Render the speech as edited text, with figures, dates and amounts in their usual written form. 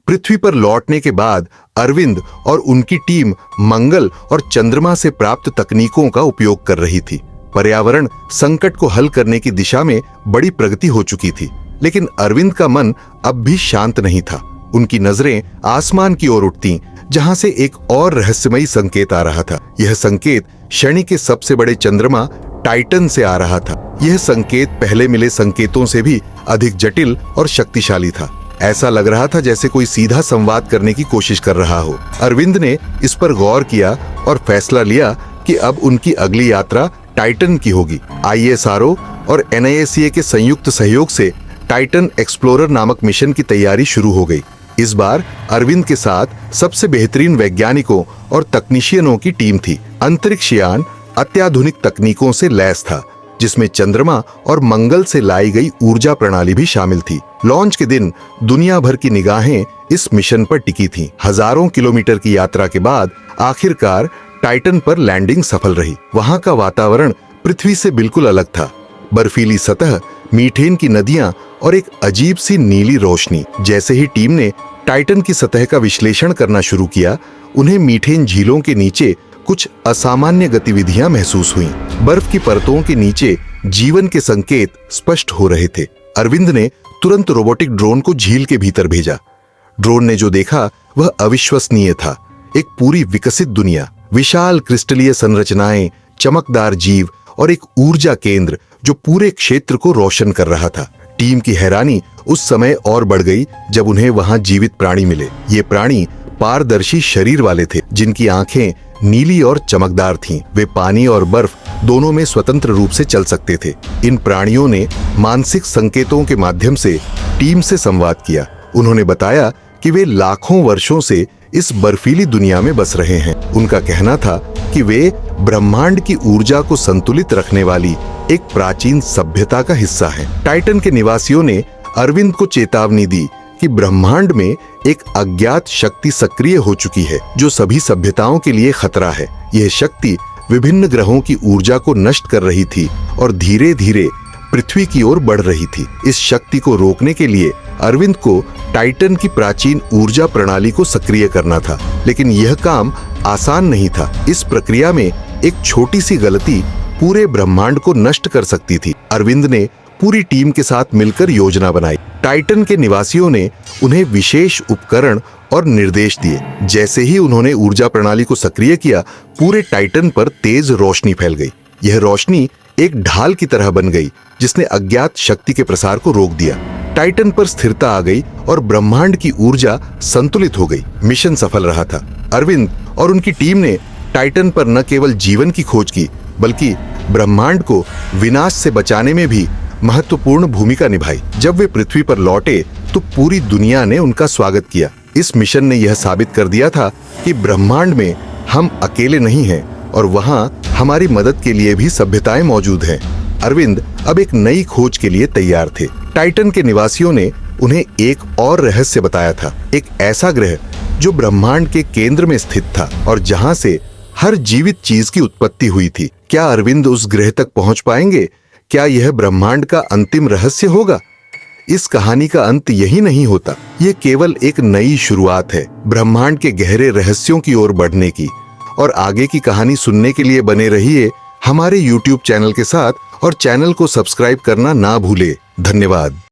पृथ्वी पर लौटने के बाद अरविंद और उनकी टीम मंगल और चंद्रमा से प्राप्त तकनीकों का उपयोग कर रही थी। पर्यावरण संकट को हल करने की दिशा में बड़ी प्रगति हो चुकी थी, लेकिन अरविंद का मन अब भी शांत नहीं था। उनकी नजरें आसमान की ओर उठतीं, जहां से एक और रहस्यमयी संकेत आ रहा था। यह संकेत शनि के सबसे बड़े चंद्रमा टाइटन से आ रहा था। यह संकेत पहले मिले संकेतों से भी अधिक जटिल और शक्तिशाली था। ऐसा लग रहा था जैसे कोई सीधा संवाद करने की कोशिश कर रहा हो। अरविंद ने इस पर गौर किया और फैसला लिया कि अब उनकी अगली यात्रा टाइटन की होगी। ISRO और NIACA के संयुक्त सहयोग से टाइटन एक्सप्लोरर नामक मिशन की तैयारी शुरू हो गई। इस बार अरविंद के साथ सबसे बेहतरीन वैज्ञानिकों और तकनीशियनों की टीम थी। अंतरिक्ष यान अत्याधुनिक तकनीकों से लैस था, जिसमें चंद्रमा और मंगल से लाई गई ऊर्जा प्रणाली भी शामिल थी। लॉन्च के दिन दुनिया भर की निगाहें इस मिशन पर टिकी थीं। हजारों किलोमीटर की यात्रा के बाद आखिरकार टाइटन पर लैंडिंग सफल रही। वहां का वातावरण पृथ्वी से बिल्कुल अलग था। बर्फीली सतह, मीथेन की नदियां और एक अजीब सी नीली रोशनी। जैसे ही टीम ने टाइटन की सतह का विश्लेषण करना शुरू किया, उन्हें मीथेन झीलों के नीचे कुछ असामान्य गतिविधियां महसूस हुईं। बर्फ की परतों के नीचे जीवन के संकेत स्पष्ट हो रहे थे। अरविंद ने तुरंत रोबोटिक ड्रोन को झील के भीतर भेजा। ड्रोन ने जो देखा वह अविश्वसनीय था। एक पूरी विकसित दुनिया, विशाल क्रिस्टलीय संरचनाएं, चमकदार जीव और एक ऊर्जा केंद्र जो पूरे क्षेत्र को रोशन कर रहा था। टीम की हैरानी उस समय और बढ़ गई जब उन्हें वहां जीवित प्राणी मिले। ये प्राणी पारदर्शी शरीर वाले थे, जिनकी आंखें नीली और चमकदार थीं। वे पानी और बर्फ दोनों में स्वतंत्र रूप से चल सकते थे। इन प्राणियों ने मानसिक संकेतों के माध्यम से टीम से संवाद किया। उन्होंने बताया कि वे लाखों वर्षों से इस बर्फीली दुनिया में बस रहे हैं। उनका कहना था कि वे ब्रह्मांड की ऊर्जा को संतुलित रखने वाली एक प्राचीन सभ्यता का हिस्सा हैं। टाइटन के निवासियों ने अरविंद को चेतावनी दी कि ब्रह्मांड में एक अज्ञात शक्ति सक्रिय हो चुकी है, जो सभी सभ्यताओं के लिए खतरा है। यह शक्ति विभिन्न ग्रहों की ऊर्जा को नष्ट कर रही थी और धीरे धीरे पृथ्वी की ओर बढ़ रही थी। इस शक्ति को रोकने के लिए अरविंद को टाइटन की प्राचीन ऊर्जा प्रणाली को सक्रिय करना था, लेकिन यह काम आसान नहीं था। इस प्रक्रिया में एक छोटी सी गलती पूरे ब्रह्मांड को नष्ट कर सकती थी। अरविंद ने पूरी टीम के साथ मिलकर योजना बनाई। टाइटन के निवासियों ने उन्हें विशेष उपकरण और निर्देश दिए। जैसे ही उन्होंने ऊर्जा प्रणाली को सक्रिय किया, पूरे टाइटन पर तेज रोशनी फैल गई। यह रोशनी एक ढाल की तरह बन गई, जिसने अज्ञात शक्ति के प्रसार को रोक दिया। टाइटन पर स्थिरता आ गई और ब्रह्मांड की ऊर्जा संतुलित हो गई। मिशन सफल रहा था। अरविंद और उनकी टीम ने टाइटन पर न केवल जीवन की खोज की, बल्कि ब्रह्मांड को विनाश से बचाने में भी महत्वपूर्ण भूमिका निभाई। जब वे पृथ्वी पर लौटे तो पूरी दुनिया ने उनका स्वागत किया। इस मिशन ने यह साबित कर दिया था कि ब्रह्मांड में हम अकेले नहीं हैं और वहां हमारी मदद के लिए भी सभ्यताएं मौजूद हैं। अरविंद अब एक नई खोज के लिए तैयार थे। टाइटन के निवासियों ने उन्हें एक और रहस्य बताया था, एक ऐसा ग्रह जो ब्रह्मांड के केंद्र में स्थित था और जहां से हर जीवित चीज की उत्पत्ति हुई थी। क्या अरविंद उस ग्रह तक पहुंच पाएंगे? क्या यह ब्रह्मांड का अंतिम रहस्य होगा? इस कहानी का अंत यही नहीं होता। यह केवल एक नई शुरुआत है ब्रह्मांड के गहरे रहस्यों की ओर बढ़ने की। और आगे की कहानी सुनने के लिए बने रहिए हमारे YouTube चैनल के साथ और चैनल को सब्सक्राइब करना ना भूले। धन्यवाद।